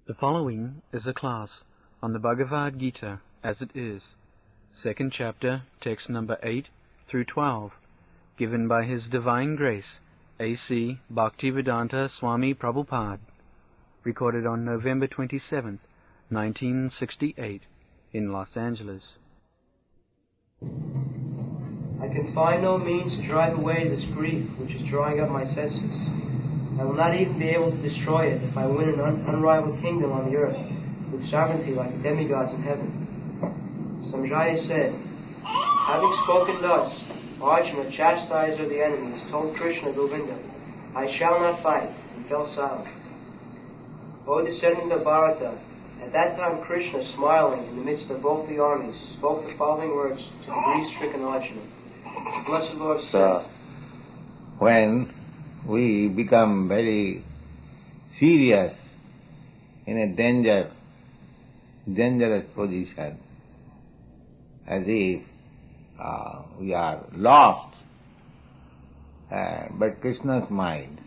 The following is a class on the Bhagavad Gita as it is, second chapter, text number 8 through 12, given by His Divine Grace, A.C. Bhaktivedanta Swami Prabhupada, recorded on November 27th, 1968, in Los Angeles. I can find no means to drive away this grief which is drawing up my senses. I will not even be able to destroy it if I win an unrivaled kingdom on the earth, with sovereignty like the demigods in heaven. Samjaya said, having spoken thus, Arjuna, chastiser of the enemies, told Krishna Govinda, I shall not fight, and fell silent. O descendant of Bharata, at that time Krishna, smiling in the midst of both the armies, spoke the following words to the grief-stricken Arjuna. The blessed Lord said, when we become very serious in a dangerous position, as if we are lost, but Krishna smiles.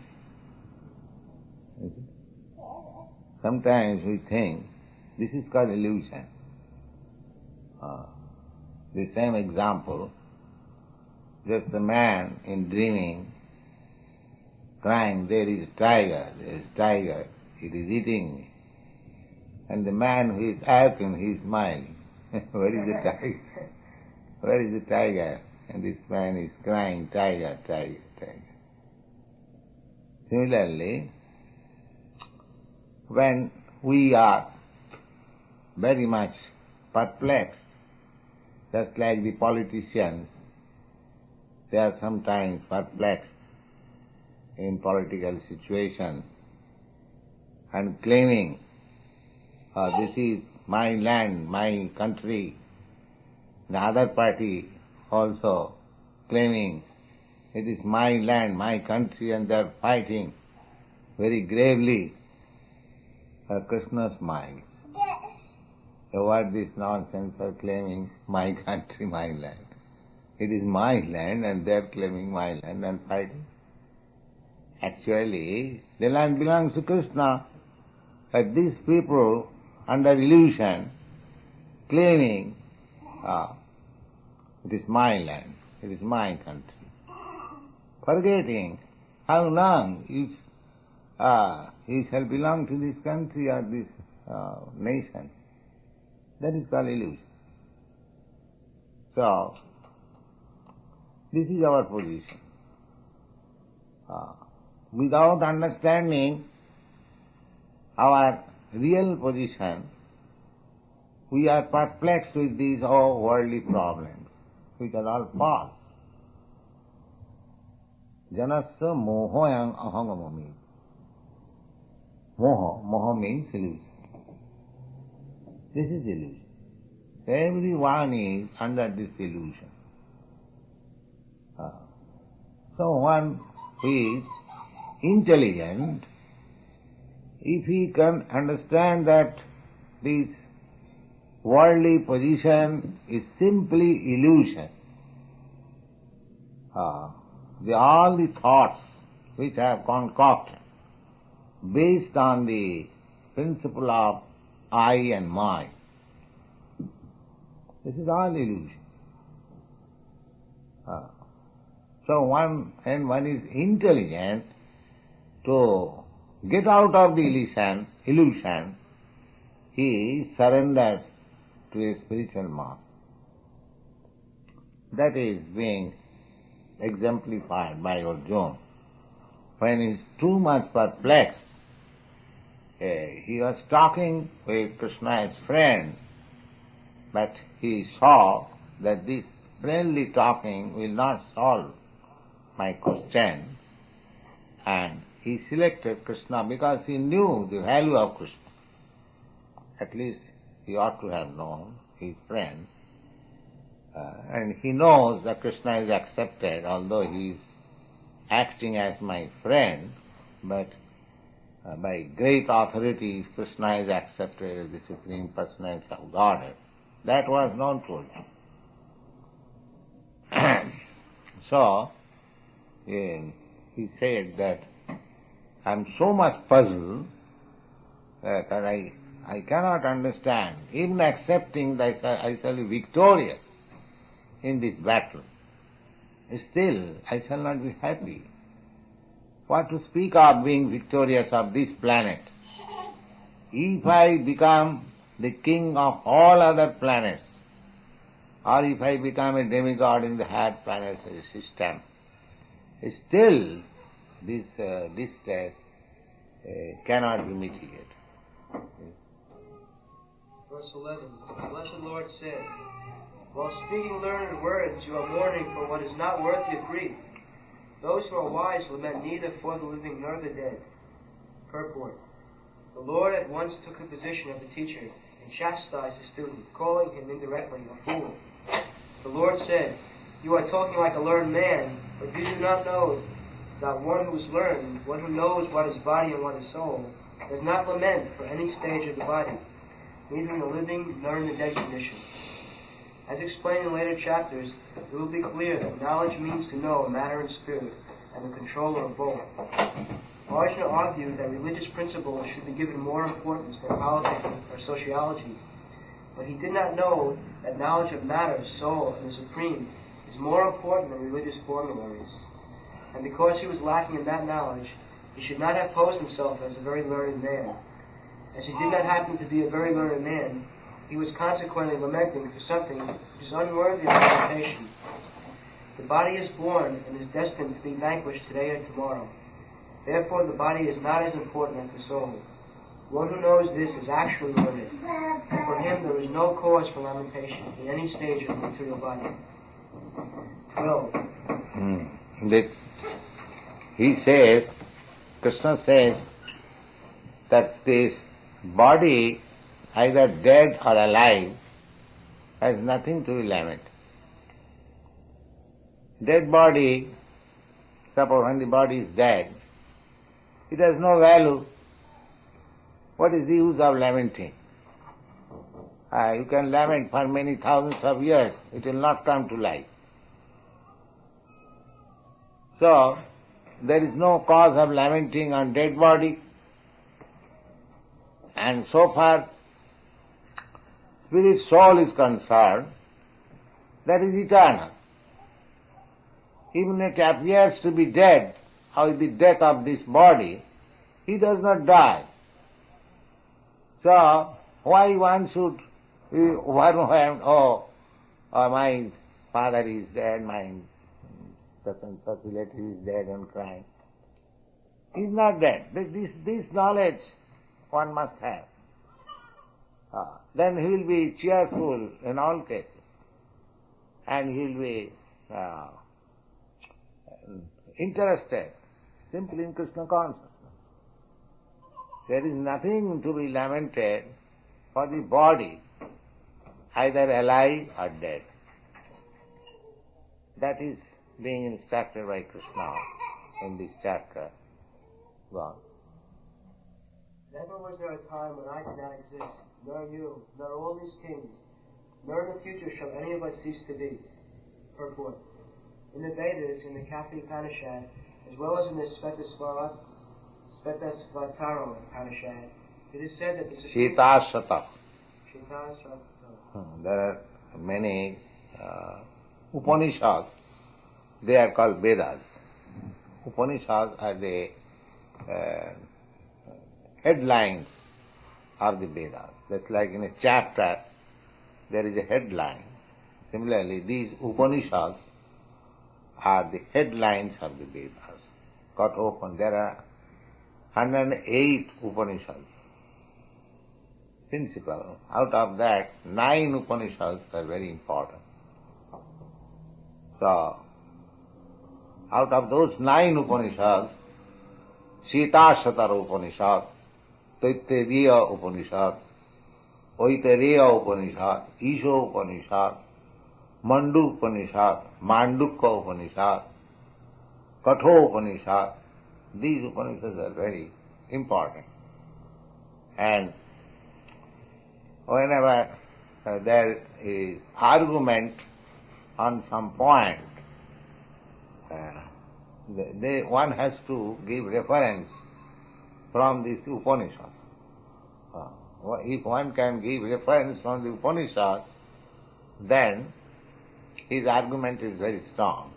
Sometimes we think this is called illusion. The same example, just a man in dreaming, crying, there is tiger, it is eating me. And the man who is asking, he is smiling. Where is the tiger? Where is the tiger? And this man is crying, tiger, tiger, tiger. Similarly, when we are very much perplexed, just like the politicians, they are sometimes perplexed in political situation and claiming, this is my land, my country. The other party also claiming, it is my land, my country, and they are fighting very gravely. Krishna smiles. What this nonsense of claiming my country, my land? It is my land and they are claiming my land and fighting. Actually, the land belongs to Krishna, but these people, under illusion, claiming, it is my land, it is my country, forgetting how long he shall belong to this country or this nation. That is called illusion. So, this is our position. Without understanding our real position, we are perplexed with these all worldly problems, which are all false. Janasya mohoyam ahamamami. Moho means illusion. This is illusion. Everyone is under this illusion. So one who is intelligent, if he can understand that this worldly position is simply illusion, all the thoughts which I have concocted based on the principle of I and my, this is all illusion. So when one is intelligent, to get out of the illusion, he surrenders to a spiritual master. That is being exemplified by Arjuna. When he is too much perplexed, he was talking with Krishna's friend, but he saw that this friendly talking will not solve my question, and he selected Krishna because he knew the value of Krishna. At least he ought to have known his friend. And he knows that Krishna is accepted, although he is acting as my friend, but by great authority Krishna is accepted as the Supreme Personality of Godhead. That was known to him. So, he said that I am so much puzzled that I cannot understand, even accepting that I shall be victorious in this battle, still I shall not be happy. What to speak of being victorious of this planet? If I become the king of all other planets, or if I become a demigod in the higher planetary system, still this distress cannot be mitigated. Verse 11. The Blessed Lord said, while speaking learned words, you are mourning for what is not worthy of grief. Those who are wise lament neither for the living nor the dead. Purport. The Lord at once took the position of the teacher and chastised the student, calling him indirectly a fool. The Lord said, you are talking like a learned man, but you do not know that one who is learned, one who knows what is body and what is soul, does not lament for any stage of the body, neither in the living nor in the dead condition. As explained in later chapters, it will be clear that knowledge means to know matter and spirit, and the controller of both. Arjuna argued that religious principles should be given more importance than politics or sociology, but he did not know that knowledge of matter, soul, and the supreme is more important than religious formularies. And because he was lacking in that knowledge, he should not have posed himself as a very learned man. As he did not happen to be a very learned man, he was consequently lamenting for something which is unworthy of lamentation. The body is born and is destined to be vanquished today or tomorrow. Therefore the body is not as important as the soul. One who knows this is actually learned, and for him there is no cause for lamentation in any stage of the material body. 12. He says, Krishna says, that this body, either dead or alive, has nothing to be lamented. Dead body, suppose when the body is dead, it has no value. What is the use of lamenting? You can lament for many thousands of years, it will not come to life. So, there is no cause of lamenting on dead body, and so far spirit soul is concerned, that is eternal. Even it appears to be dead, or the death of this body, he does not die. So, why one should overwhelm, my father is dead, my such relative is dead, and crying. He is not dead. This knowledge one must have. Then he will be cheerful in all cases, and he will be interested simply in Krishna consciousness. There is nothing to be lamented for the body, either alive or dead. That is being instructed by Krishna in this chapter. Go on. Never was there a time when I did not exist, nor you, nor all these kings, nor in the future shall any of us cease to be. Purport. In the Vedas, in the Katha Upanishad, as well as in the Svetasvatara Upanishad, it is said that the Supreme... Shita-shata. There are many Upanishads. They are called Vedas. Upanishads are the headlines of the Vedas. That's like in a chapter there is a headline. Similarly, these Upanishads are the headlines of the Vedas. Got open. There are 108 Upanishads. Principle. Out of that, 9 Upanishads are very important. So, out of those 9 Upanishads, Shita-shatara Upanishad, Taittiriya Upanishad, Aitareya Upanishad, Isha Upanishad, Mandu Upanishad, Mandukya Upanishad, Katho Upanishad, these Upanishads are very important. And whenever there is argument on some point, one has to give reference from this Upanishad. If one can give reference from the Upanishad, then his argument is very strong.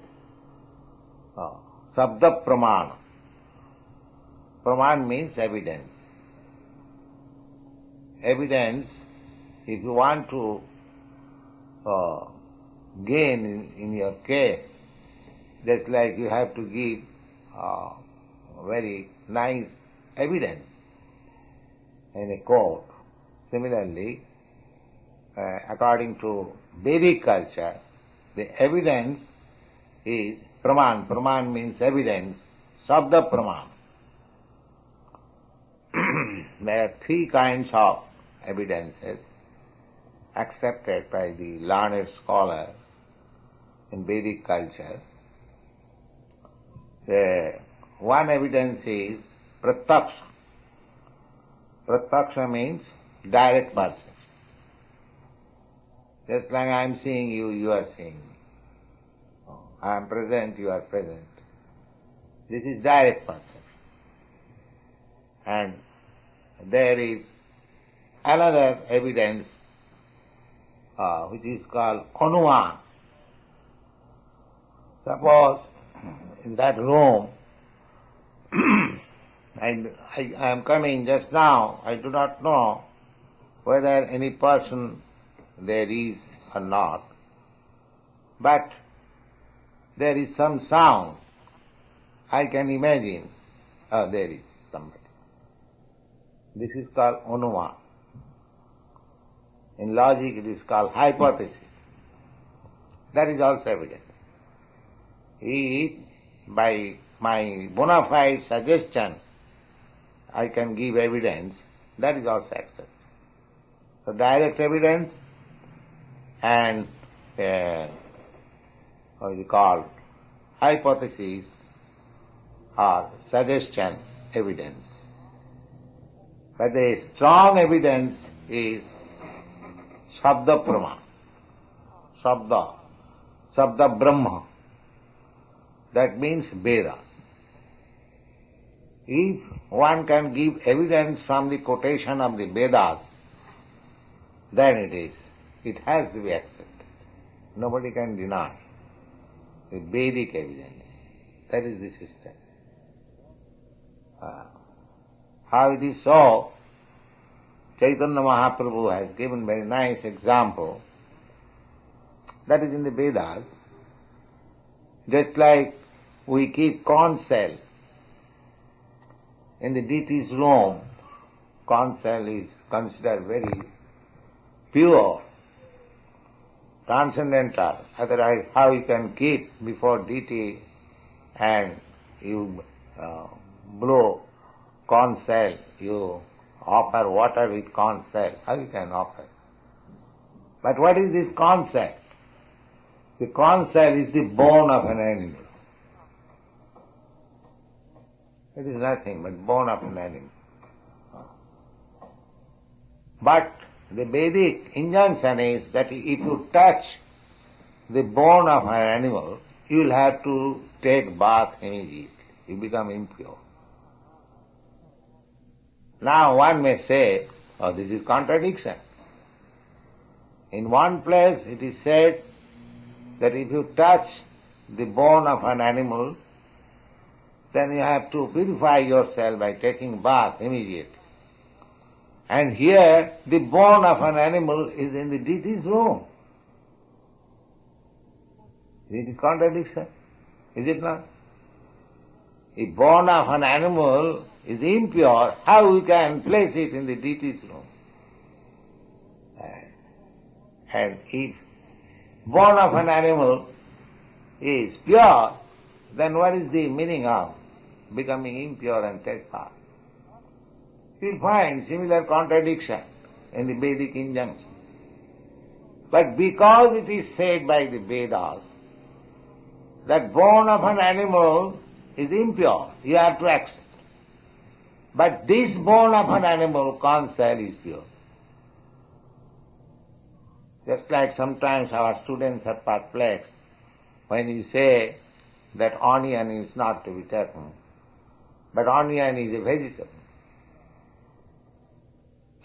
Sabda pramana. Praman means evidence. Evidence, if you want to gain in your case, just like you have to give very nice evidence in a court. Similarly, according to Vedic culture, the evidence is praman. Praman means evidence, sabda praman. There are three kinds of evidences accepted by the learned scholar in Vedic culture. One evidence is pratyaksha. Pratyaksha means direct perception. Just like I am seeing you, you are seeing me. I am present, you are present. This is direct perception. And there is another evidence which is called anuman. Suppose in that room, I am coming just now, I do not know whether any person there is or not, but there is some sound. I can imagine, there is somebody. This is called anuman. In logic it is called hypothesis. That is also evidence. If by my bona fide suggestion I can give evidence, that is also accepted. So direct evidence and what is it called? Hypothesis or suggestion evidence. But the strong evidence is Sabda Praman. Sabda Brahma. That means Veda. If one can give evidence from the quotation of the Vedas, then it has to be accepted. Nobody can deny the Vedic evidence. That is the system. How it is so, Chaitanya Mahaprabhu has given very nice example. That is in the Vedas. Just like we keep corn cell in the deity's room, corn cell is considered very pure, transcendental. Otherwise, how you can keep before deity and you blow corn cell, you offer water with corn cell, how you can offer? But what is this corn cell? The corn cell is the bone of an animal. It is nothing but bone of an animal. But the Vedic injunction is that if you touch the bone of an animal, you will have to take bath immediately. You become impure. Now one may say, oh, this is contradiction. In one place it is said that if you touch the bone of an animal, then you have to purify yourself by taking bath immediately. And here the bone of an animal is in the deity's room. It is contradiction, is it not? If bone of an animal is impure, how we can place it in the deity's room? And if bone of an animal is pure, then what is the meaning of becoming impure and take bath? You will find similar contradiction in the Vedic injunction. But because it is said by the Vedas that bone of an animal is impure, you have to accept. But this bone of an animal, corn cell, is pure. Just like sometimes our students are perplexed when you say that onion is not to be taken, but onion is a vegetable.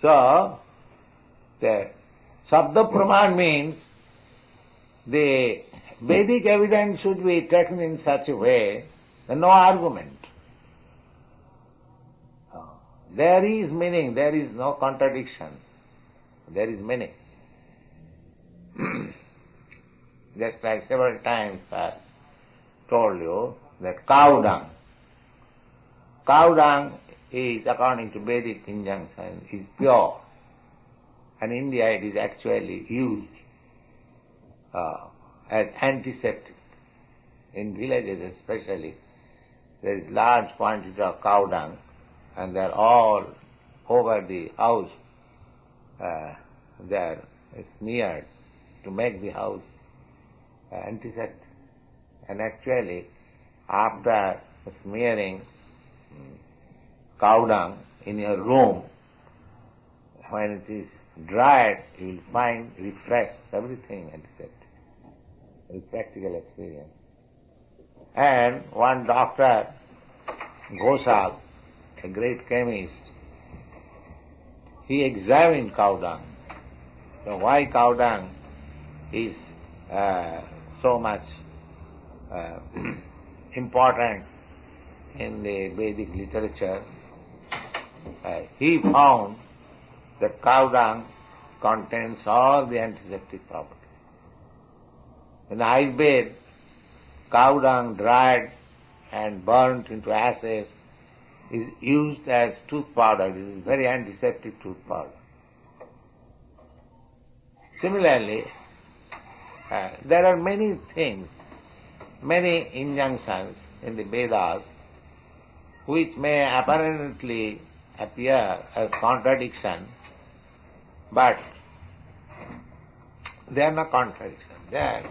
So, the Sabda Praman means the Vedic evidence should be taken in such a way that no argument. There is meaning, there is no contradiction, there is meaning. Just like several times I told you that cow dung is, according to Vedic injunction, is pure. And in India it is actually used as antiseptic. In villages especially, there is large quantity of cow dung and they are all over the house. They are smeared to make the house antiseptic. And actually, after smearing cow dung in your room, when it is dried, you will find refreshed, everything antiseptic. It is practical experience. And one doctor, Ghosal, a great chemist, he examined cow dung. So why cow dung is so much important in the Vedic literature? He found that cow dung contains all the antiseptic properties. In Ayurveda, cow dung dried and burnt into ashes is used as tooth powder. It is very antiseptic tooth powder. Similarly, there are many things, many injunctions in the Vedas which may apparently appear as contradiction, but they are not contradiction. They are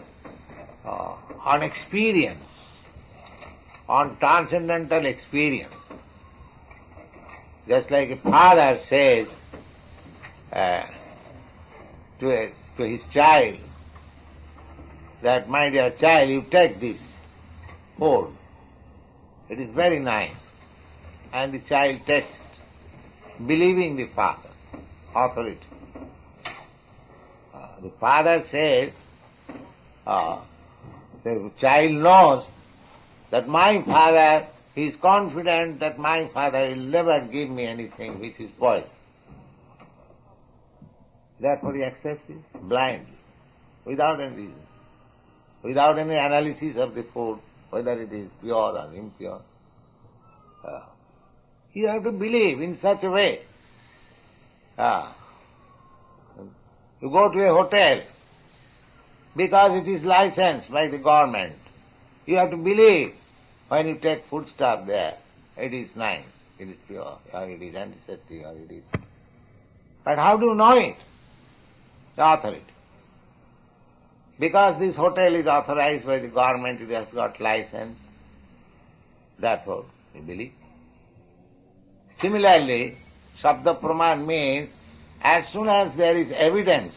on experience, on transcendental experience. Just like a father says to his child that, my dear child, you take this food. It is very nice. And the child takes it, believing the father, authority. The father says, the child knows that my father, he is confident that my father will never give me anything which is poison. Therefore he accepts it blindly, without any reason, without any analysis of the food, whether it is pure or impure. You have to believe in such a way. You go to a hotel, because it is licensed by the government, you have to believe when you take foodstuff there, it is nice, it is pure, or it is antiseptic, or it is... But how do you know it? The authority. Because this hotel is authorized by the government, it has got license, therefore you believe. Similarly, Sabda Praman means as soon as there is evidence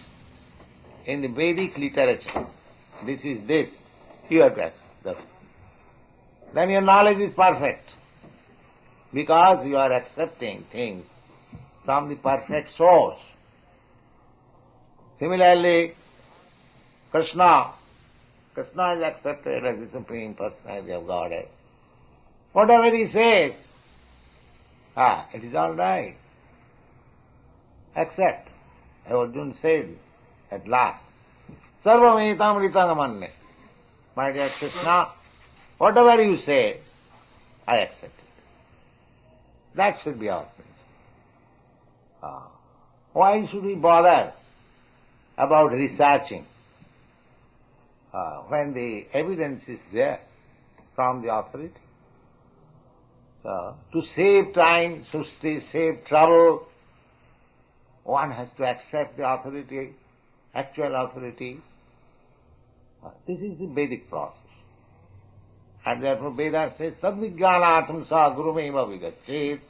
in the Vedic literature, this is this, you have to accept. Then your knowledge is perfect, because you are accepting things from the perfect source. Similarly, Krishna is accepted as the Supreme Personality of Godhead. Whatever he says, it is all right. Accept. Arjuna said at last, Sarvamaitam Ritangamanne. My dear Krishna, whatever you say, I accept it. That should be our principle. Why should we bother about researching when the evidence is there from the authority? To save time, to save trouble, one has to accept the authority, actual authority. This is the Vedic process. And therefore Veda says, Tadvijnanatham sa gurumeva vigachet.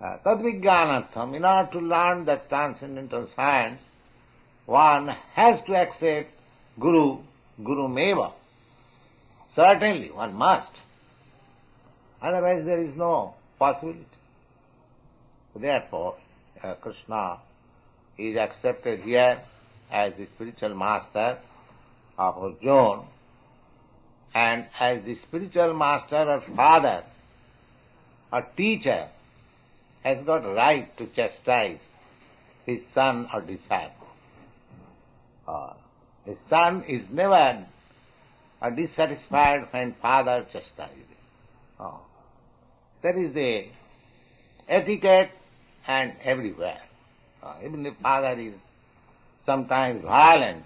Tadvijnanatham, in order to learn that transcendental science, one has to accept gurumeva. Certainly, one must. Otherwise there is no possibility. Therefore, Krishna is accepted here as the spiritual master of Arjuna, and as the spiritual master or father or teacher has got right to chastise his son or disciple. A son is never dissatisfied when father chastises him. That is the etiquette and everywhere. Even the father is sometimes violent,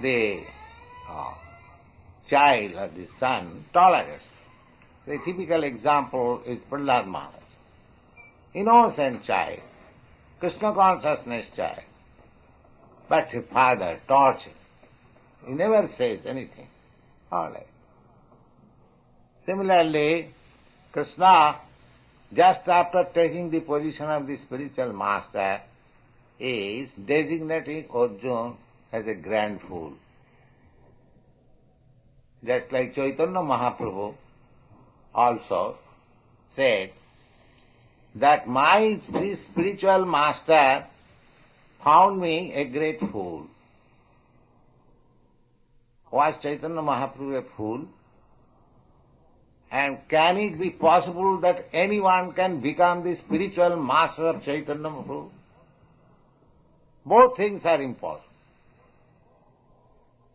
the child or the son tolerates. The typical example is Prahlad Maharaj. Innocent child, Krishna consciousness child, but his father tortures. He never says anything. All right. Similarly, Krishna, just after taking the position of the spiritual master, is designating Arjuna as a grand fool. Just like Chaitanya Mahaprabhu also said that my spiritual master found me a great fool. Was Chaitanya Mahaprabhu a fool? And can it be possible that anyone can become the spiritual master of Chaitanya Mahaprabhu? Both things are impossible.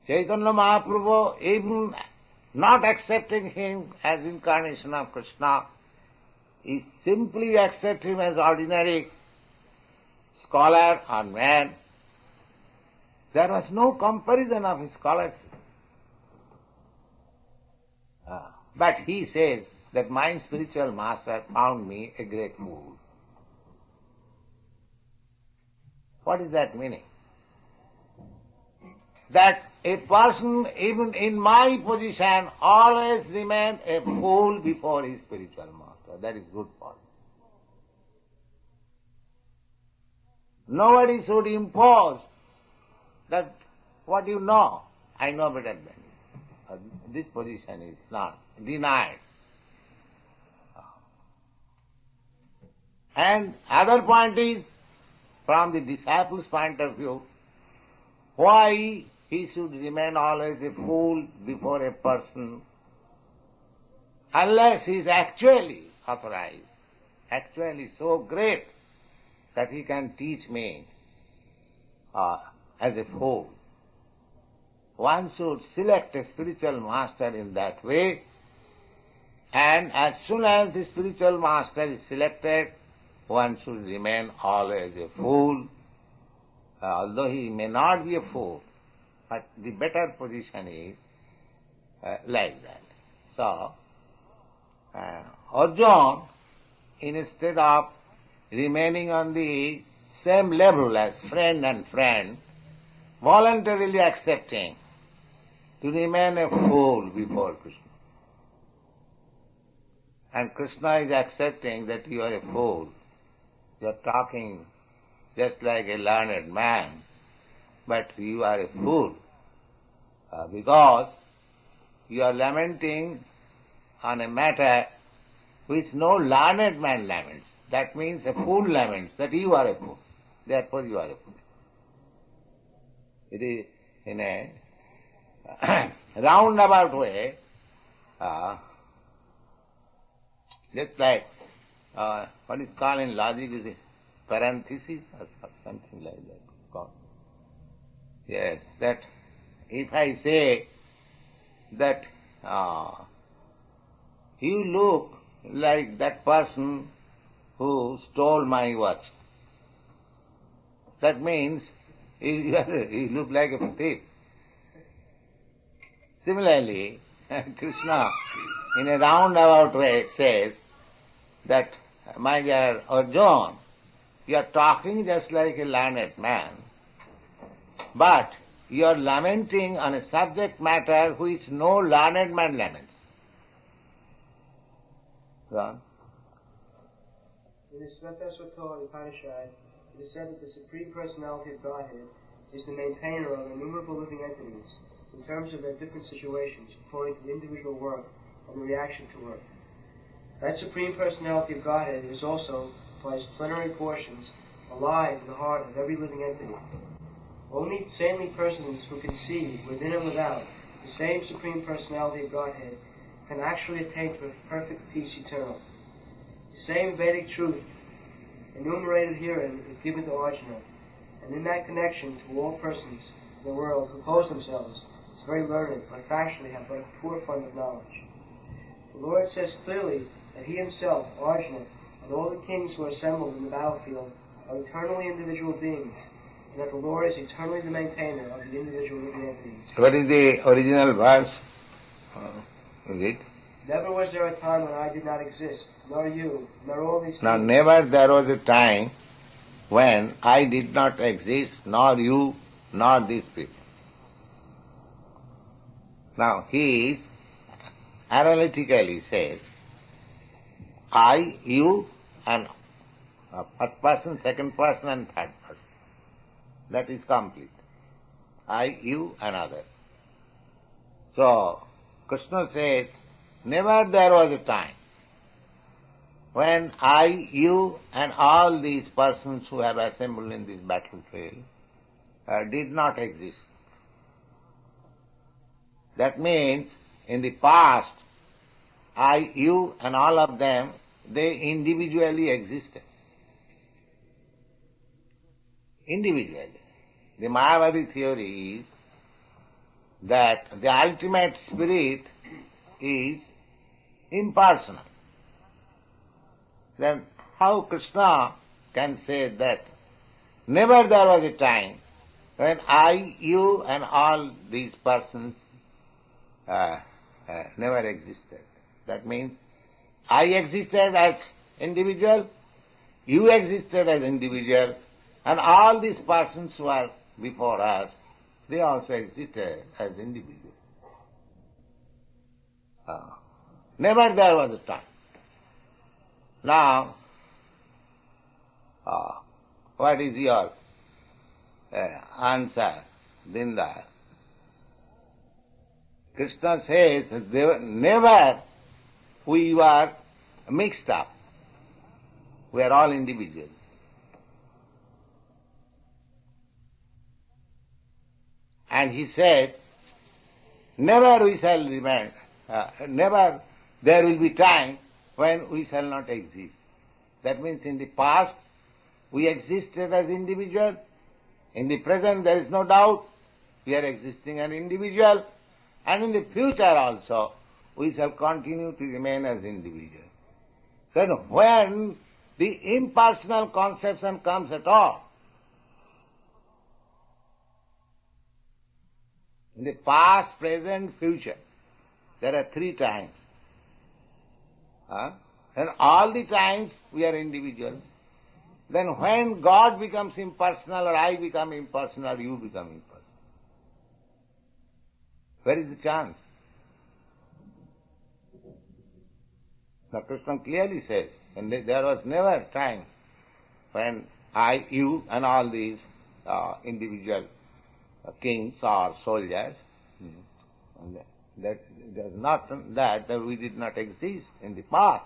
Chaitanya Mahaprabhu, even not accepting him as incarnation of Krishna, he simply accepts him as ordinary scholar or man. There was no comparison of his scholarship. But he says that my spiritual master found me a great fool. What is that meaning? That a person, even in my position, always remains a fool before his spiritual master. That is good for him. Nobody should impose that what you know, I know better than you. This position is not denied. And other point is, from the disciple's point of view, why he should remain always a fool before a person unless he is actually authorized, actually so great that he can teach me as a fool. One should select a spiritual master in that way, and as soon as the spiritual master is selected, one should remain always a fool, although he may not be a fool, but the better position is like that. So, Arjuna, instead of remaining on the same level as friend and friend, voluntarily accepting to remain a fool before Krishna. And Krishna is accepting that you are a fool. You are talking just like a learned man, but you are a fool because you are lamenting on a matter which no learned man laments. That means a fool laments that you are a fool. Therefore you are a fool. It is in a roundabout way, just like what is called in logic is a parenthesis or something like that. Called. Yes, that if I say that you look like that person who stole my watch, that means you look like a thief. Similarly, Krishna, in a roundabout way, says that, my dear Arjuna, you are talking just like a learned man, but you are lamenting on a subject matter which no learned man laments. Go on. In the Svetashvatara Upanishad, it is said that the Supreme Personality of Godhead is the maintainer of innumerable living entities in terms of their different situations, according to the individual work and the reaction to work. That Supreme Personality of Godhead is also by his plenary portions, alive in the heart of every living entity. Only saintly persons who can see, within and without, the same Supreme Personality of Godhead can actually attain to a perfect peace eternal. The same Vedic truth enumerated herein is given to Arjuna, and in that connection to all persons in the world who pose themselves as very learned, but actually have but a poor fund of knowledge. The Lord says clearly that he himself, Arjuna, and all the kings who are assembled in the battlefield are eternally individual beings, and that the Lord is eternally the maintainer of the individual living entities. What is the original verse? Is it? Never was there a time when I did not exist, nor you, nor all these Now, kings. never there was a time when I did not exist, nor you, nor these people. Now, he is analytically says, I, you, and first person, second person, and third person. That is complete. I, you, and other. So, Krishna says, never there was a time when I, you, and all these persons who have assembled in this battlefield did not exist. That means, in the past, I, you, and all of them, they individually existed. Individually. The Mayavadi theory is that the ultimate spirit is impersonal. Then how Krishna can say that never there was a time when I, you, and all these persons never existed? That means I existed as individual, you existed as individual, and all these persons who are before us, they also existed as individuals. Never there was a time. Now, what is your answer, Dinda? Krishna says, never we were mixed up. We are all individuals. And he said, never we shall remain, never there will be time when we shall not exist. That means in the past we existed as individual. In the present there is no doubt we are existing as individual. And in the future also we shall continue to remain as individual. Then when the impersonal conception comes at all, in the past, present, future, there are 3 times. And all the times we are individual. Then when God becomes impersonal, or I become impersonal, or you become impersonal, where is the chance? Now Krishna clearly says, and there was never a time when I, you, and all these individual kings or soldiers, and that there's not that we did not exist in the past.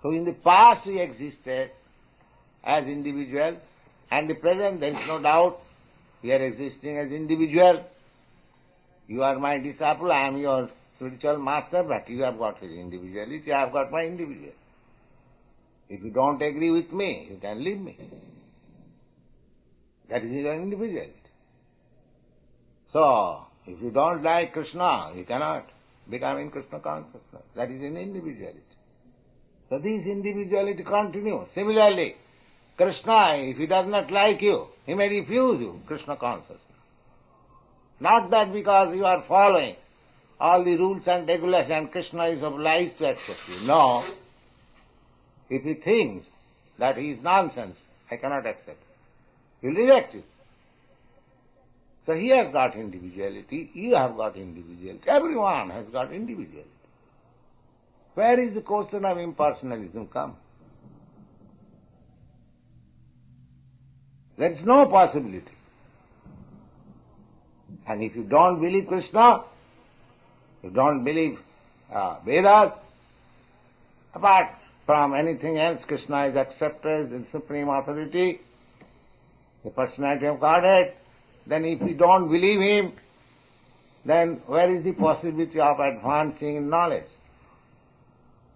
So in the past we existed as individual, and the present there is no doubt we are existing as individual. You are my disciple, I am your spiritual master, but you have got his individuality, I have got my individuality. If you don't agree with me, you can leave me. That is your individuality. So, if you don't like Krishna, you cannot become in Krishna consciousness. That is in individuality. So this individuality continues. Similarly, Krishna, if he does not like you, he may refuse you Krishna consciousness. Not that because you are following all the rules and regulations, Krishna is obliged to accept you. No. If he thinks that he is nonsense, I cannot accept. He will reject you. So he has got individuality, you have got individuality, everyone has got individuality. Where is the question of impersonalism come? There is no possibility. And if you don't believe Krishna, you don't believe Vedas, apart from anything else. Krishna is accepted as the supreme authority, the personality of Godhead. Then if we don't believe him, then where is the possibility of advancing in knowledge?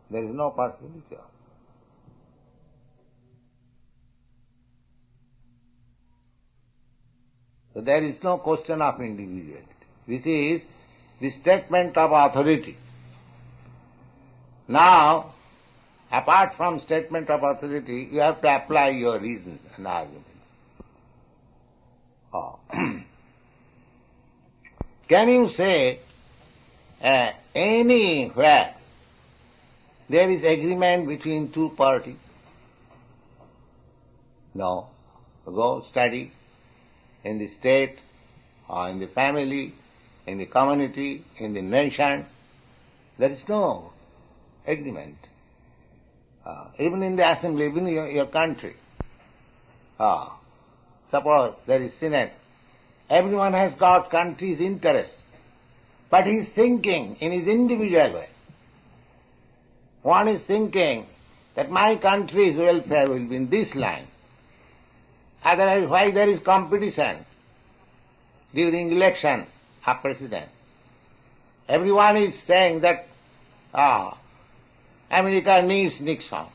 There is no possibility of. So there is no question of individuality. This is the statement of authority. Now, apart from statement of authority, you have to apply your reasons and arguments. Oh. Can you say anywhere there is agreement between two parties? No. Go study in the state, or in the family, in the community, in the nation. There is no agreement. Even in the assembly, even in your country. Suppose there is Senate. Everyone has got country's interest, but he is thinking in his individual way. One is thinking that my country's welfare will be in this line. Otherwise, why there is competition during election of president? Everyone is saying that America needs Nixon.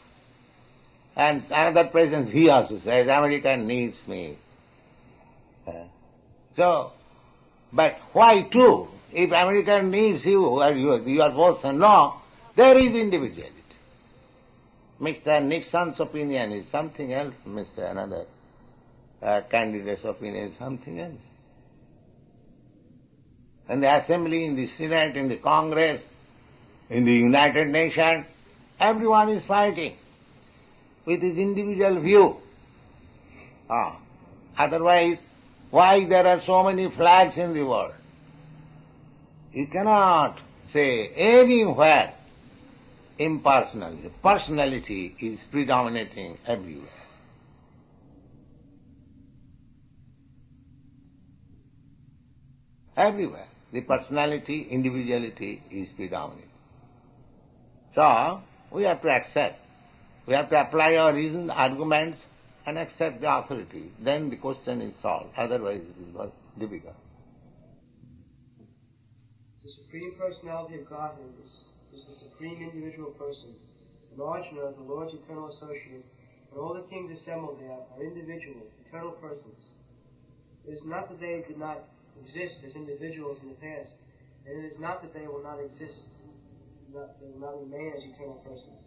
And another president, he also says, America needs me. So, but why two? If America needs you, or you are both no, there is individuality. Mr. Nixon's opinion is something else, Mr. another candidate's opinion is something else. In the assembly, in the Senate, in the Congress, in the United Nations, everyone is fighting with his individual view. Otherwise, why there are so many flags in the world? You cannot say anywhere impersonality. Personality is predominating everywhere. Everywhere. The personality, individuality is predominant. So, we have to accept. We have to apply our reasons, arguments, and accept the authority. Then the question is solved. Otherwise it is difficult. The Supreme Personality of Godhead is the Supreme Individual Person. And Arjuna, the Lord's eternal associate, and all the kings assembled there are individual, eternal persons. It is not that they did not exist as individuals in the past, and it is not that they will not exist, they will not remain as eternal persons.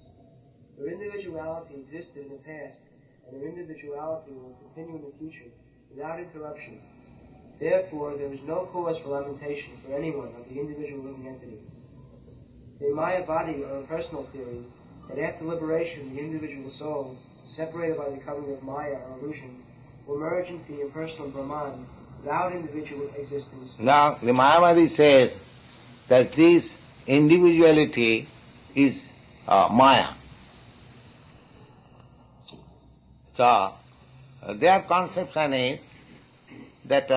Their individuality existed in the past, and their individuality will continue in the future without interruption. Therefore, there is no cause for lamentation for anyone of the individual living entities. The Mayavadi, or impersonal theory, that after liberation the individual soul, separated by the covering of Maya or illusion, will merge into the impersonal Brahman without individual existence. Now, the Mayavadi says that this individuality is Maya. So, their conception is that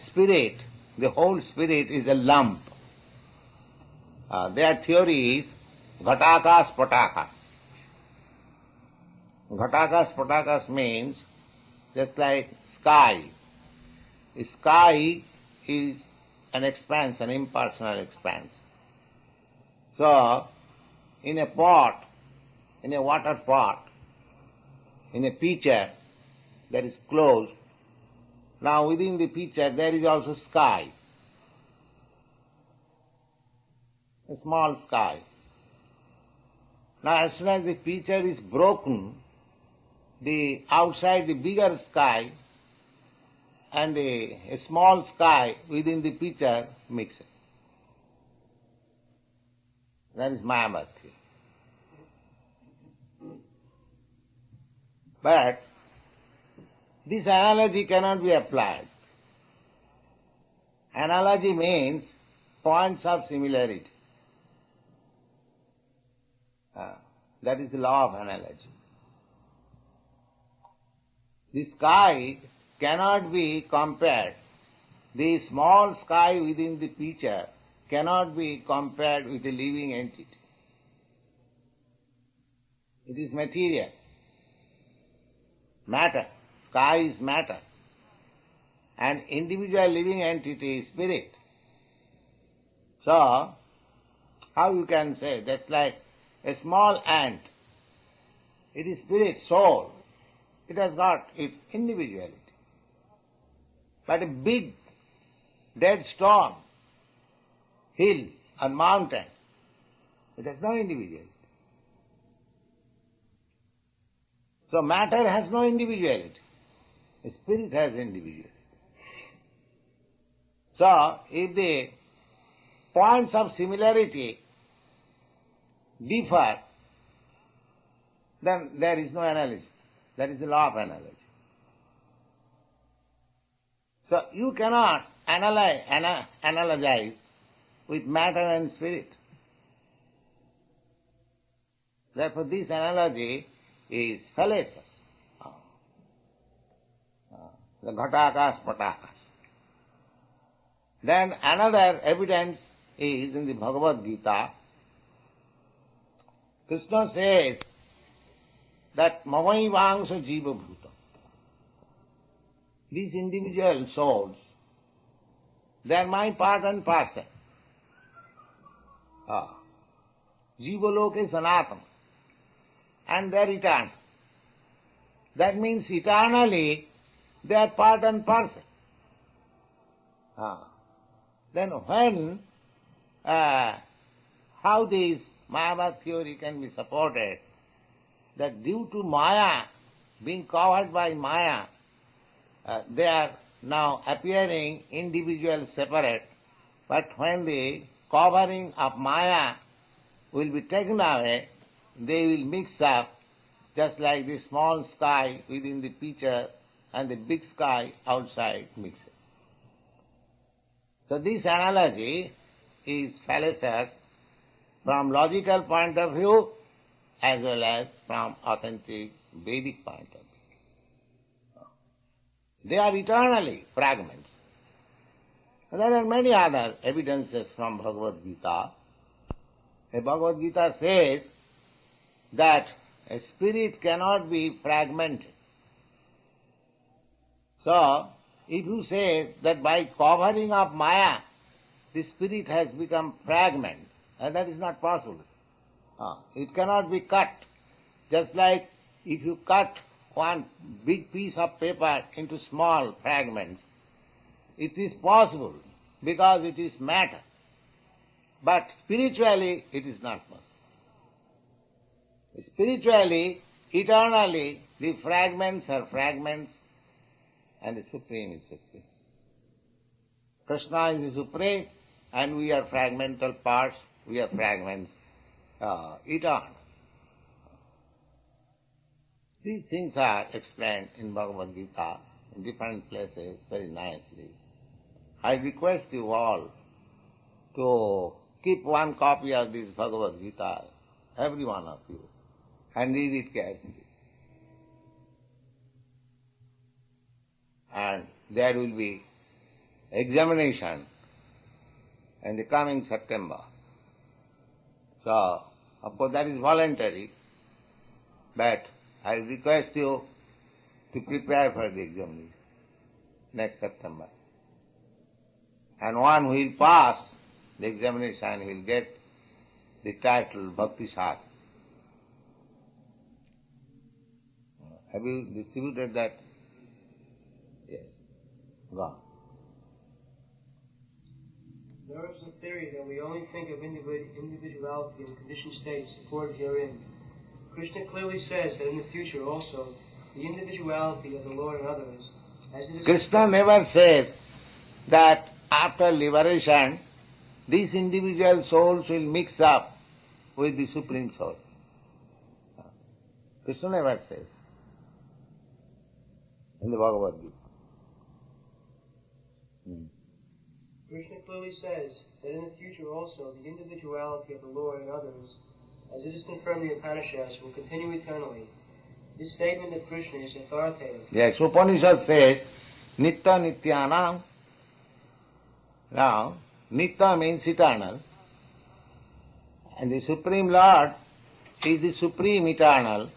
spirit, the whole spirit is a lump. Their theory is Ghatakas Patakas. Ghatakas Patakas means just like sky. The sky is an expanse, an impersonal expanse. So, in a pot, in a water pot, in a pitcher that is closed, now within the pitcher there is also sky, a small sky. Now as soon as the pitcher is broken, the outside the bigger sky and a small sky within the pitcher mixes. That is Mayavadi. But this analogy cannot be applied. Analogy means points of similarity. That is the law of analogy. The sky cannot be compared. The small sky within the pitcher cannot be compared with a living entity. It is material. Matter. Sky is matter. And individual living entity is spirit. So, how you can say, that's like a small ant. It is spirit, soul. It has got its individuality. But a big dead stone, hill and mountain, it has no individuality. So matter has no individuality. The spirit has individuality. So if the points of similarity differ, then there is no analogy. That is the law of analogy. So you cannot analogize with matter and spirit. Therefore this analogy is fallacious. The ghatakas patakas. Then another evidence is in the Bhagavad Gita. Krishna says that mamaivangsha jiva bhuta. These individual souls, they are my part and parcel. Jiva loke sanatana. And they are eternal. That means eternally they are part and parcel. Then when, how this Mayavad theory can be supported, that due to Maya, being covered by Maya, they are now appearing individual, separate, but when the covering of Maya will be taken away, they will mix up, just like the small sky within the pitcher and the big sky outside mixes. So this analogy is fallacious from logical point of view as well as from authentic Vedic point of view. They are eternally fragments. And there are many other evidences from Bhagavad Gita. The Bhagavad Gita says that a spirit cannot be fragmented. So, if you say that by covering of Maya, the spirit has become fragment, and that is not possible. It cannot be cut. Just like if you cut one big piece of paper into small fragments, it is possible because it is matter. But spiritually, it is not possible. Spiritually, eternally, the fragments are fragments and the Supreme is Supreme. Krishna is the Supreme and we are fragmental parts, we are fragments, eternal. These things are explained in Bhagavad Gita in different places very nicely. I request you all to keep one copy of this Bhagavad Gita, every one of you, and read it carefully. And there will be examination in the coming September. So, of course that is voluntary, but I request you to prepare for the examination next September. And one who will pass the examination will get the title Bhakti Shastra. Have you distributed that? Yes. Go on. There is a theory that we only think of individuality in conditioned states supported herein. Krishna clearly says that in the future also, the individuality of the Lord and others, as it is... Krishna never says that after liberation, these individual souls will mix up with the Supreme Soul. Krishna never says in the Bhagavad Gita. Krishna clearly says that in the future also the individuality of the Lord and others, as it is confirmed in the Upanishads, will continue eternally. This statement of Krishna is authoritative. Yes, Upanishad says, Nitya Nityanam. Now, Nitya means eternal. And the Supreme Lord is the supreme eternal,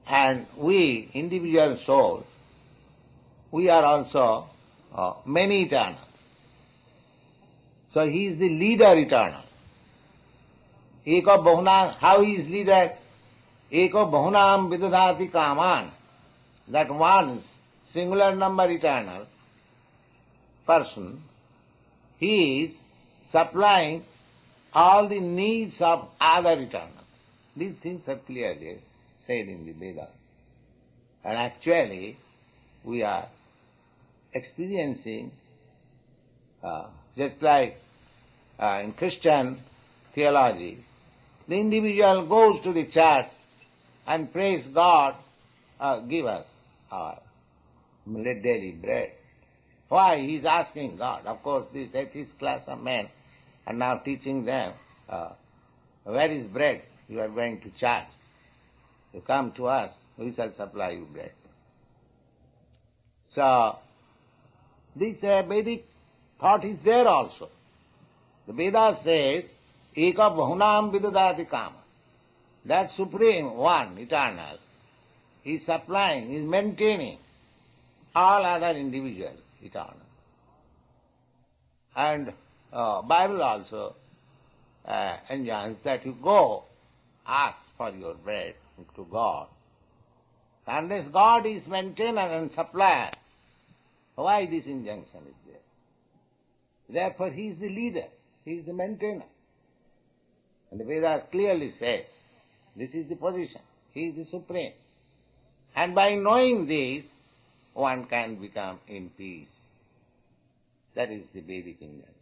and we, individual souls, we are also many eternal. So he is the leader eternal. Eko bahuna, how he is leader? Eko bahunam vidadhati kaman, that one singular number eternal person, he is supplying all the needs of other eternal. These things are clearly said in the Vedas. And actually, we are experiencing, just like in Christian theology, the individual goes to the church and prays God, give us our daily bread. Why? He is asking God. Of course, this atheist class of men are now teaching them, where is bread? You are going to church. You come to us, we shall supply you bread. So, this Vedic thought is there also. The Veda says, Eka bahunam vidadati kama. That Supreme One, Eternal, is supplying, is maintaining all other individuals, eternal. And Bible also enjoins that you go ask for your bread to God. Unless God is maintainer and supplier, why this injunction is there? Therefore he is the leader, he is the maintainer. And the Vedas clearly says, this is the position, he is the supreme. And by knowing this, one can become in peace. That is the Vedic injunction.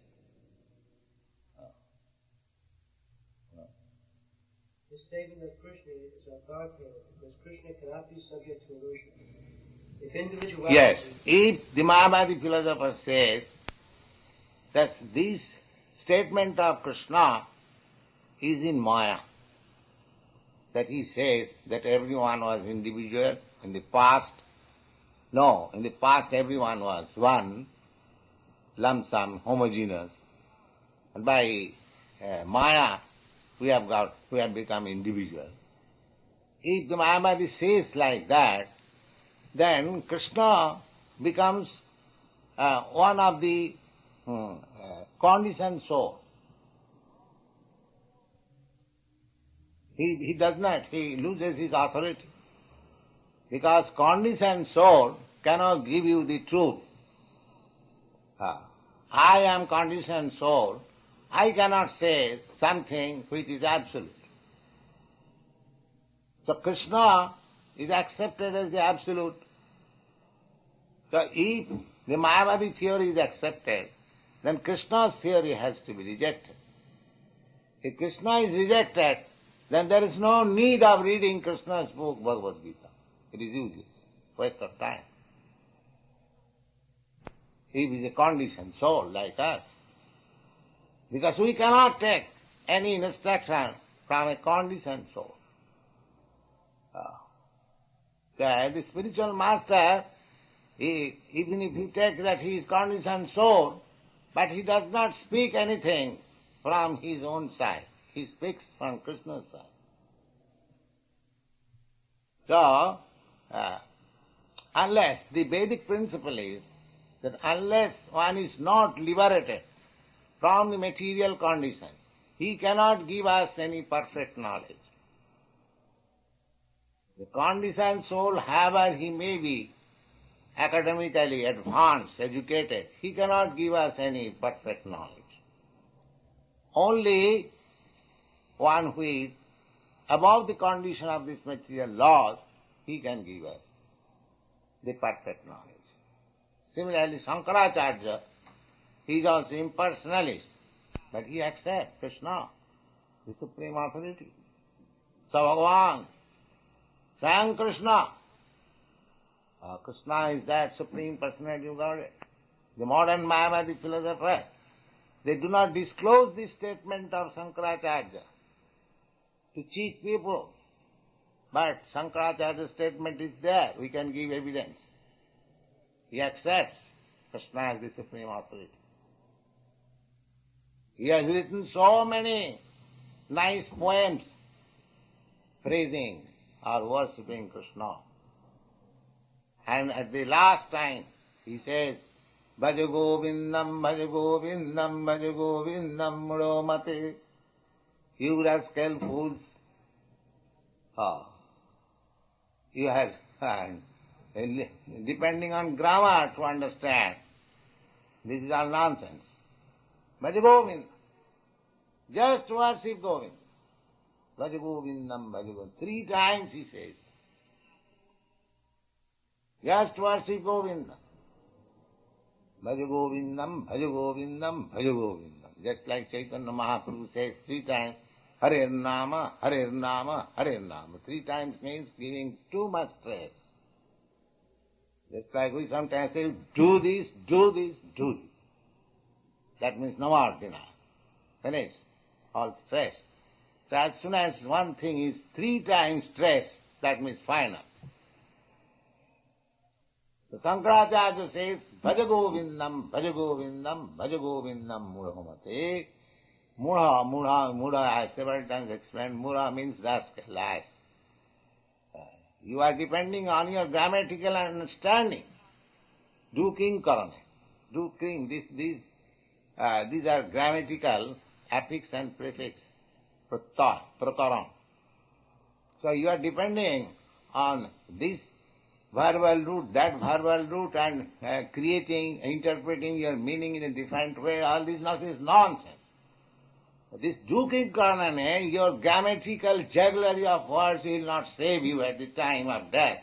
The statement of Krishna is authoritative because Krishna cannot be subject to illusion. If individuality... Yes, if the Mayavadi philosopher says that this statement of Krishna is in Maya, that he says that everyone was individual in the past. No, in the past everyone was one, lump sum, homogeneous. And by Maya, we have become individual. If the Mayavadi says like that, then Krishna becomes one of the conditioned soul. He does not, he loses his authority. Because conditioned soul cannot give you the truth. I am conditioned soul, I cannot say something which is absolute. So Krishna is accepted as the absolute. So if the Mayavadi theory is accepted, then Krishna's theory has to be rejected. If Krishna is rejected, then there is no need of reading Krishna's book, Bhagavad Gita. It is useless, waste of time. He is a conditioned soul like us. Because we cannot take any instruction from a conditioned soul. The spiritual master, even if you take that he is conditioned soul, but he does not speak anything from his own side. He speaks from Krishna's side. So, unless, the Vedic principle is that unless one is not liberated from the material condition, he cannot give us any perfect knowledge. The conditioned soul, however he may be academically advanced, educated, he cannot give us any perfect knowledge. Only one who is above the condition of these material laws, he can give us the perfect knowledge. Similarly, Shankaracharya, he is also impersonalist, but he accepts Krishna, the supreme authority. So Bhagavan, Swayam Krishna. Krishna is that supreme personality of Godhead. The modern Mayavadi philosophers, they do not disclose this statement of Shankaracharya to cheat people. But Shankaracharya's statement is there, we can give evidence. He accepts Krishna as the supreme authority. He has written so many nice poems praising or worshipping Krishna. And at the last time he says, Bhaja Govindam, Bhaja Govindam, Bhaja Govindam Mudo Mate. You rascal fools. You have, depending on grammar to understand, this is all nonsense. Bhaja Govindam. Just worship Govind. Bhaja Govindam, Bhaja Govindam. 3 times he says. Just worship Govinda. Bhaja Govindam, Bhaja Govindam, Bhaja Govindam. Just like Chaitanya Mahaprabhu says 3 times, Hare Nama, Hare Nama, Hare Nama. 3 times means giving too much stress. Just like we sometimes say, do this, do this, do this. That means no more denial. Finish. All stress. So as soon as one thing is 3 times stress, that means final. So Sankaracharya says, Bhaja Govindam, Bhaja Govindam, Bhaja Govindam Mudhamate. Mudha, I several times explained, Mudha means rascal, ass. You are depending on your grammatical understanding. Do king karane. Do king. These are grammatical affix and prefix. Prakaram. So you are depending on this verbal root, that verbal root, and creating, interpreting your meaning in a different way. All this is nonsense. This duking karnane, your grammatical jugglery of words will not save you at the time of death.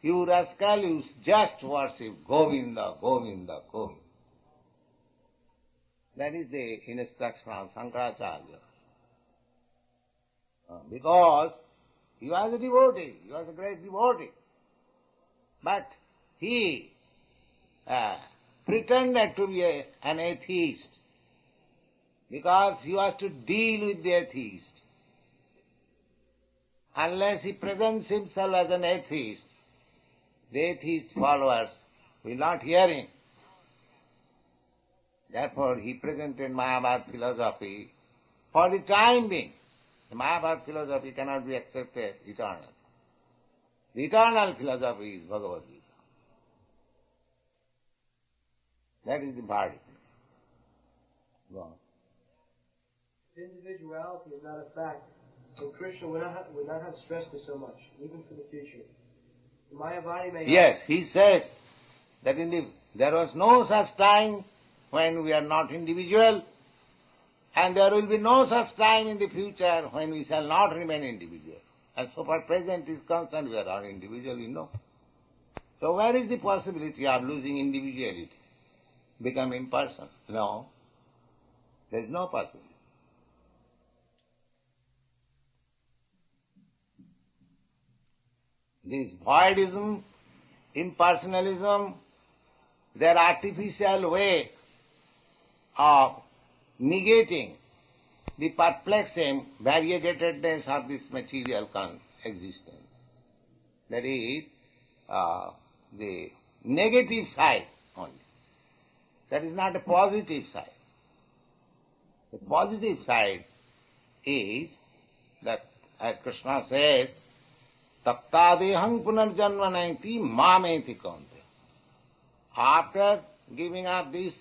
You rascal, you just worship Govinda, Govinda, Govinda. That is the instruction of Sankaracharya. Because he was a devotee, he was a great devotee. But he pretended to be an atheist because he was to deal with the atheist. Unless he presents himself as an atheist, the atheist followers will not hear him. Therefore he presented Mayavad philosophy for the time being. The Mayavad philosophy cannot be accepted eternally. The eternal philosophy is Bhagavad Gita. That is the verdict. Go on. Individuality is not a fact, so Krishna would not have stressed us so much, even for the future. The Mayavadi may Yes, he says that there was no such time when we are not individual, and there will be no such time in the future when we shall not remain individual. And so far present is concerned, we are all individual, you know. So where is the possibility of losing individuality? Become impersonal? No. There is no possibility. This voidism, impersonalism, their artificial way of negating the perplexing variegatedness of this material existence. That is the negative side only. That is not a positive side. The positive side is that, as Krishna says, Tattadeham punarjanmanaiti mameti kante. After giving up this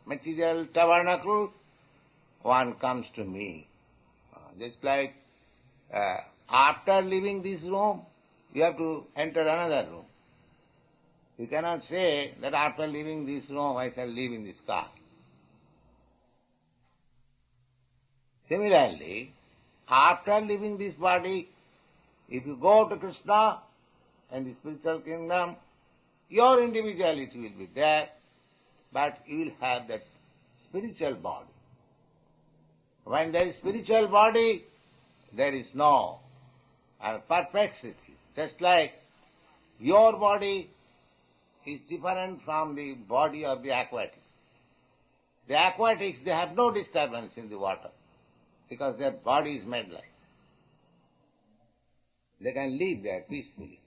material tabernacle, one comes to me. Just like after leaving this room, you have to enter another room. You cannot say that after leaving this room, I shall live in this car. Similarly, after leaving this body, if you go to Krishna and the spiritual kingdom, your individuality will be there, but you will have that spiritual body. When there is spiritual body, there is no perplexity. Just like your body is different from the body of the aquatics. The aquatics, they have no disturbance in the water because their body is made like. They can live there peacefully.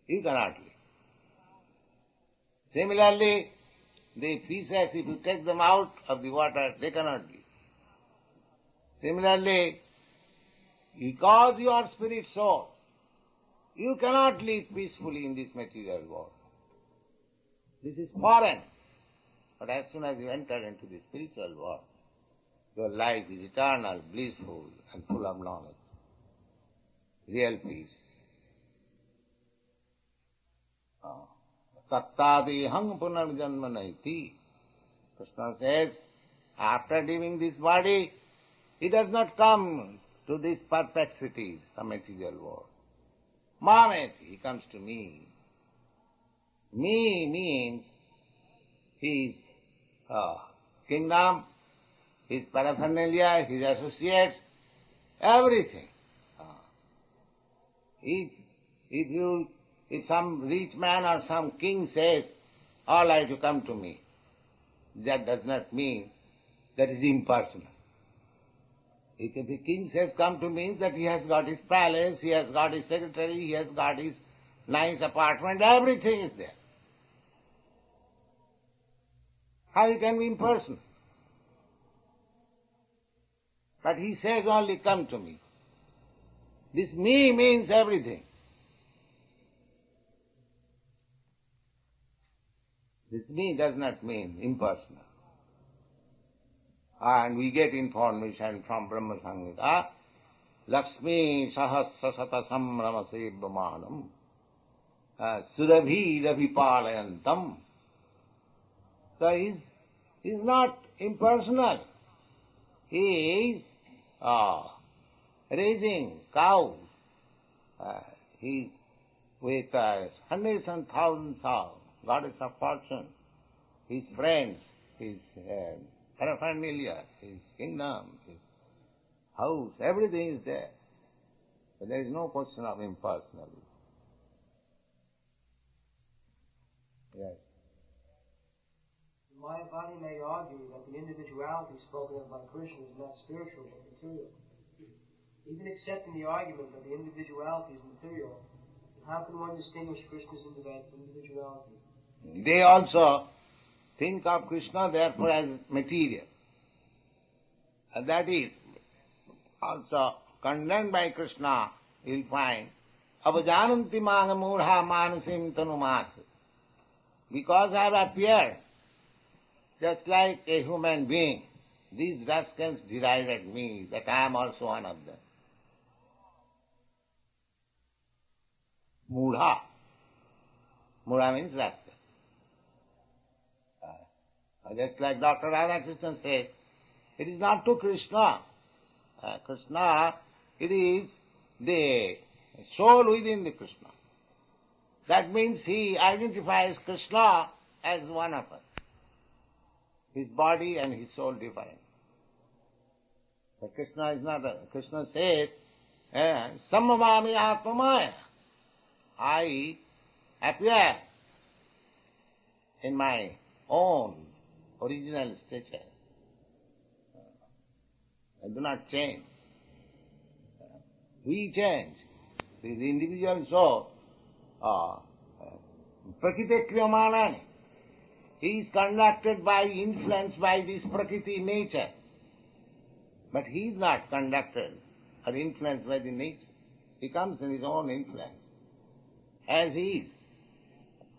You cannot live. Similarly, the fishes, if you take them out of the water, they cannot live. Similarly, because you are spirit soul, you cannot live peacefully in this material world. This is foreign. But as soon as you enter into the spiritual world, your life is eternal, blissful, and full of knowledge. Real peace. Tattadehang punarjanmanaiti. Krishna says, after leaving this body, he does not come to these perplexities, the material world. Mameti, he comes to me. Me means his kingdom, his paraphernalia, his associates, everything. If some rich man or some king says, all right, you come to me, that does not mean that is impersonal. If the king says come to me, that he has got his palace, he has got his secretary, he has got his nice apartment, everything is there. How he can be impersonal? But he says only come to me. This me means everything. This me does not mean impersonal. And we get information from Brahma Samhita, Lakshmi sahasra sata samrama sebhamanam surabhi ravipalayantam. So he is not impersonal. He is raising cows. He is with hundreds and thousands of goddess of fortune, his friends, his paraphernalia, his kingdom, his house, everything is there. But there is no question of impersonality. Yes. Mayavadi may argue that the individuality spoken of by Krishna is not spiritual but material. Even accepting the argument that the individuality is material, how can one distinguish Krishna's individuality? They also think of Krishna therefore as material. And that is also condemned by Krishna, you will find, avajananti manga murha manasim tanumas. Because I have appeared just like a human being, these rascals derided me that I am also one of them. Mudha. Mudha means rascal. Just like Dr. Radhakrishnan says, it is not to Krishna. Krishna, it is the soul within the Krishna. That means he identifies Krishna as one of us. His body and his soul different. But Krishna is not. Krishna says, Samavami Atmamaya. I appear in my own original stature. I do not change. We change. The individual soul, Prakriti Kriyamanani. He is conducted by, influenced by this Prakriti nature. But he is not conducted or influenced by the nature. He comes in his own influence. As he is.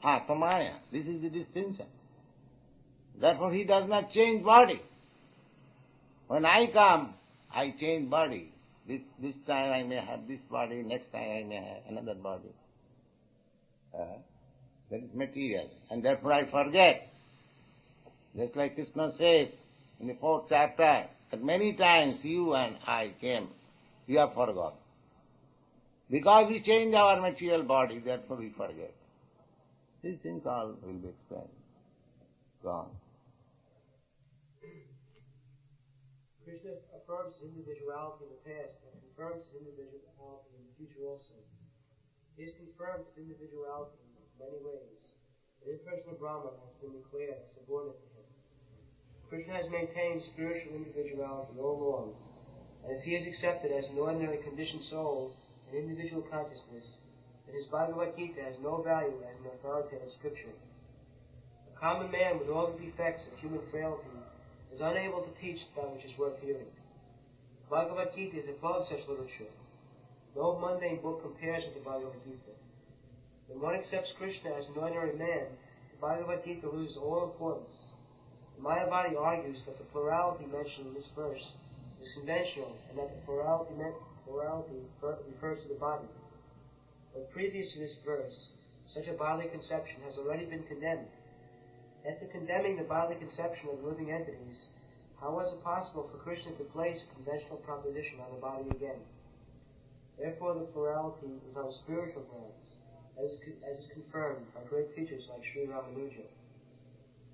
Tamaya. This is the distinction. Therefore he does not change body. When I come, I change body. This time I may have this body, next time I may have another body. That is material. And therefore I forget. Just like Krishna says in the 4th chapter, that many times you and I came, we have forgotten. Because we change our material body, therefore we forget. These things all will be explained. Gone. Krishna affirms his individuality in the past and confirms his individuality in the future also. He has confirmed his individuality in many ways. The impersonal Brahman has been declared as subordinate to him. Krishna has maintained spiritual individuality all along, and if he is accepted as an ordinary conditioned soul and individual consciousness, then his Bhagavad Gita has no value as an authoritative scripture. A common man with all the defects of human frailty is unable to teach that which is worth hearing. Bhagavad Gita is above such literature. No mundane book compares with the Bhagavad Gita. When one accepts Krishna as an ordinary man, the Bhagavad Gita loses all importance. The Mayavadi argues that the plurality mentioned in this verse is conventional and that the plurality refers to the body. But previous to this verse, such a bodily conception has already been condemned. After condemning the bodily conception of living entities, how was it possible for Krishna to place a conventional proposition on the body again? Therefore the plurality is on spiritual grounds, as is confirmed by great teachers like Sri Ramanuja.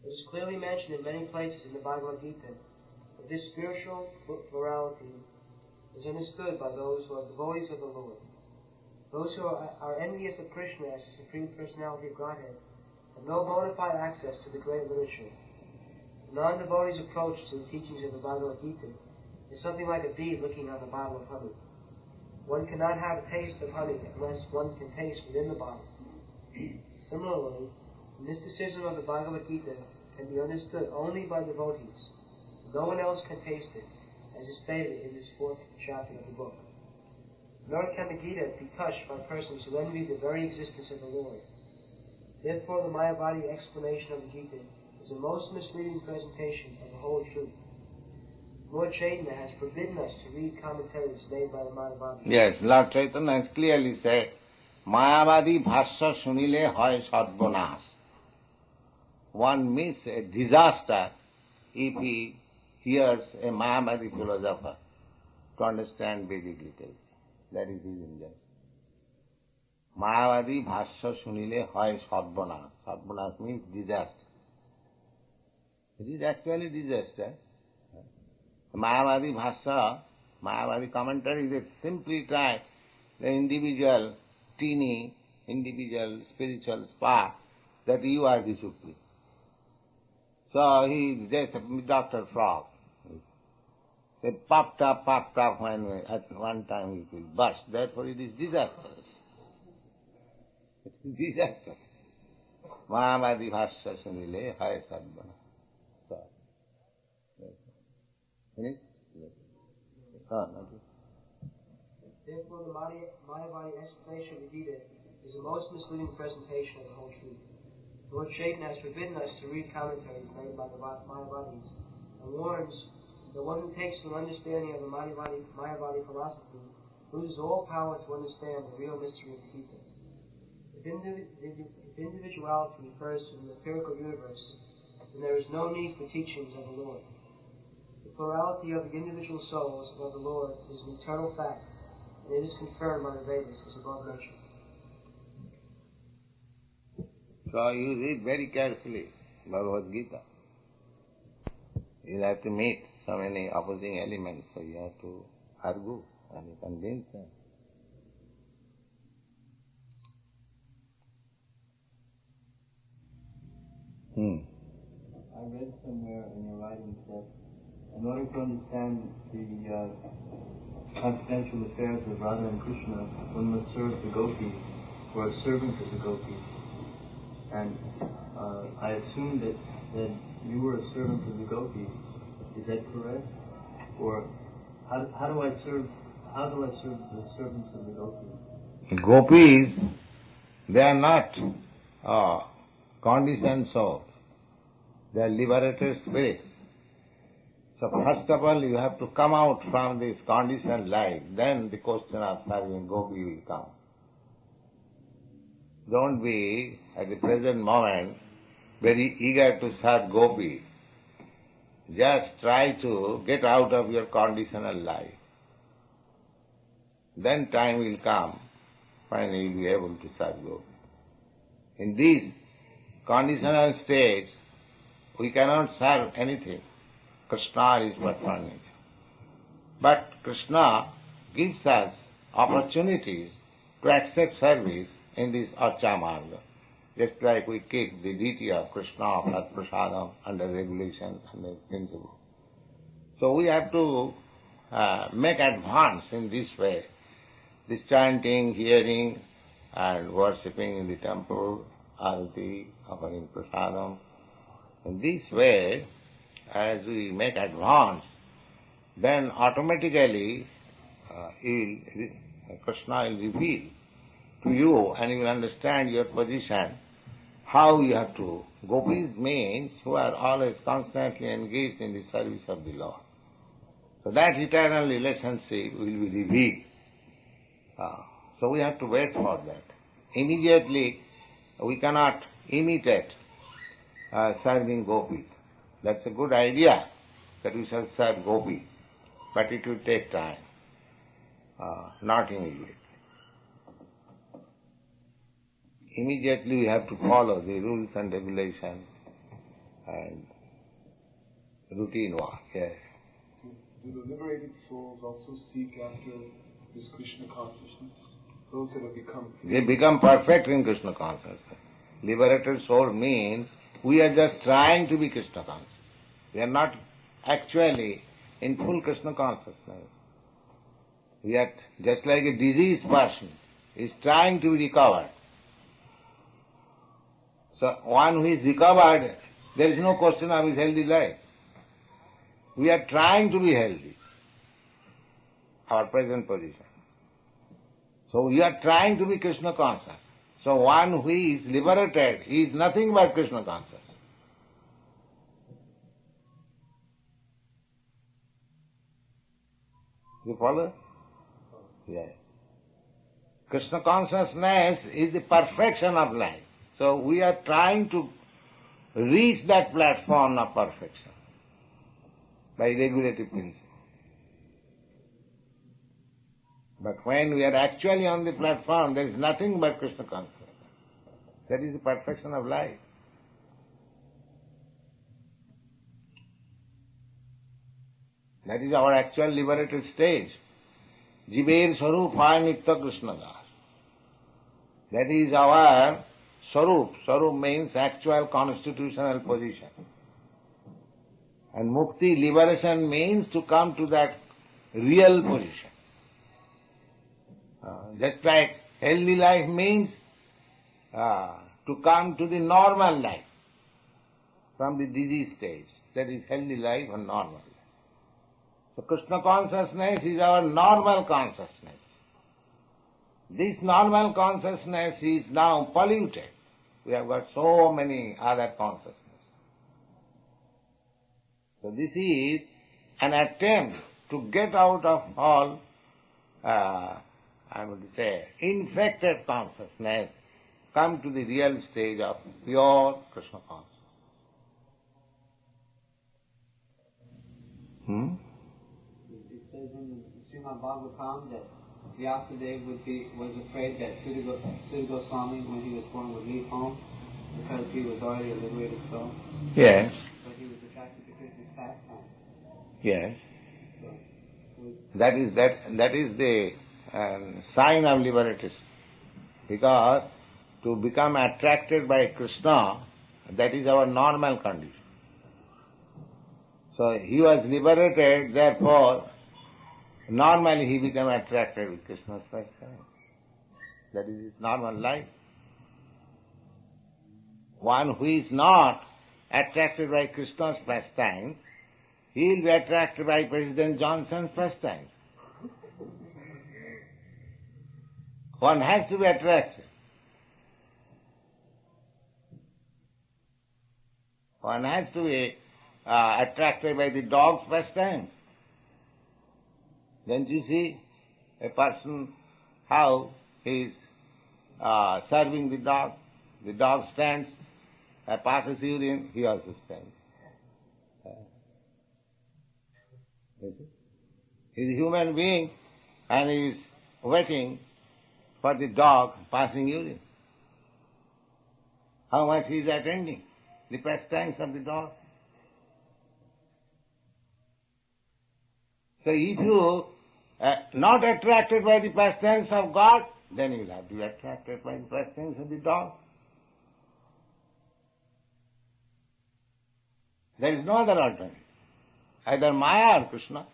It is clearly mentioned in many places in the Bhagavad Gita that this spiritual plurality is understood by those who are devotees of the Lord. Those who are envious of Krishna as the Supreme Personality of Godhead have no bona fide access to the great literature. The non-devotee's approach to the teachings of the Bhagavad Gita is something like a bee looking on a bottle of honey. One cannot have a taste of honey unless one can taste within the bottle. Similarly, the mysticism of the Bhagavad Gita can be understood only by devotees. No one else can taste it, as is stated in this 4th chapter of the book. Nor can the Gita be touched by persons who envy the very existence of the Lord. Therefore, the Mayavadi explanation of the Gita is a most misleading presentation of the whole truth. Lord Chaitanya has forbidden us to read commentaries made by the Mayavadi. Yes, Lord Chaitanya has clearly said, Mayavadi bhasya sunile hoy sadvanas. One meets a disaster if he hears a Mayavadi philosopher to understand Vedic literature. That is his injustice. Mayavadi bhasya sunile hoy sadvanas. Sadvanas means disaster. It is actually disaster. Mayavadi bhasya, Mayavadi commentary is simply try the individual spiritual spark that you are the Supreme. So he is just Dr. Frog. They popped up when at one time it will burst. Therefore it is disastrous. It is disaster. Mayavadi bhasya sunile hai sadvana. So, finished? Therefore, the Mayavadi explanation of the Gita is a most misleading presentation of the whole truth. Lord Chaitanya has forbidden us to read commentaries made by the Mayavadis and warns that one who takes an understanding of the Mayavadi philosophy loses all power to understand the real mystery of the Gita. If individuality refers to the empirical universe, then there is no need for teachings of the Lord. The plurality of the individual souls of the Lord is an eternal fact, and it is confirmed by the Vedas as above mentioned. So you read very carefully Bhagavad Gita. You have to meet so many opposing elements, so you have to argue and convince them. I read somewhere in your writings that in order to understand the confidential affairs of Radha and Krishna, one must serve the gopis, or a servant of the gopis. And I assume that you were a servant of the gopis. Is that correct? Or how do I serve the servants of the gopis? Gopis, they are not conditioned souls. They are liberated spirits. So first of all, you have to come out from this conditioned life. Then the question of serving gopi will come. Don't be, at the present moment, very eager to serve gopi. Just try to get out of your conditional life. Then time will come when you will be able to serve gopi. In this conditional stage, we cannot serve anything. Krishna is but furniture. But Krishna gives us opportunities to accept service in this Archa Marga. Just like we keep the deity of Krishna of Prasadam under regulation, under principle. So we have to make advance in this way. This chanting, hearing and worshipping in the temple, arati, offering prasadam. In this way, as we make advance, then automatically Krishna will reveal to you and you will understand your position, how you have to. Gopis means who are always constantly engaged in the service of the Lord. So that eternal relationship will be revealed. So we have to wait for that. Immediately we cannot imitate serving gopis. That's a good idea that we shall serve gopis, but it will take time, not immediately. Immediately we have to follow the rules and regulations and routine work, yes. Do the liberated souls also seek after this Krishna consciousness? Those that have become free? They become perfect in Krishna consciousness. Liberated soul means we are just trying to be Krishna conscious. We are not actually in full Krishna consciousness. We are just like a diseased person is trying to be recovered. So one who is recovered, there is no question of his healthy life. We are trying to be healthy, our present position. So we are trying to be Krishna conscious. So one who is liberated is nothing but Krishna conscious. You follow? Yes. Krishna consciousness is the perfection of life. So we are trying to reach that platform of perfection by regulative principle. But when we are actually on the platform, there is nothing but Krishna consciousness. That is the perfection of life. That is our actual liberated stage. Jiver Sarupa Nitya Krishna Das. That is our Sarup. Sarup means actual constitutional position. And Mukti, liberation, means to come to that real position. Just like healthy life means to come to the normal life from the disease stage. That is healthy life and normal life. So Krishna consciousness is our normal consciousness. This normal consciousness is now polluted. We have got so many other consciousness. So this is an attempt to get out of all, I would say, infected consciousness, come to the real stage of pure Krishna consciousness. It says in Srimad Bhagavatam that Vyasadeva was afraid that Sudha Goswami, when he was born, would leave home because he was already a liberated soul. Yes. But he was attracted to Krishna's pastime. Yes. So, That is the sign of liberation. Because to become attracted by Krishna, that is our normal condition. So he was liberated, therefore normally he became attracted with Krishna's pastime. That is his normal life. One who is not attracted by Krishna's pastime, he will be attracted by President Johnson's pastime. One has to be attracted. One has to be attracted by the dog's pastimes. Don't you see a person how he is serving the dog stands, passes urine, he also stands. He is a human being and he is waiting for the dog passing urine. How much he is attending the pastimes of the dog. So if you are not attracted by the pastimes of God, then you will have to be attracted by the pastimes of the dog. There is no other alternative. Either Maya or Krishna.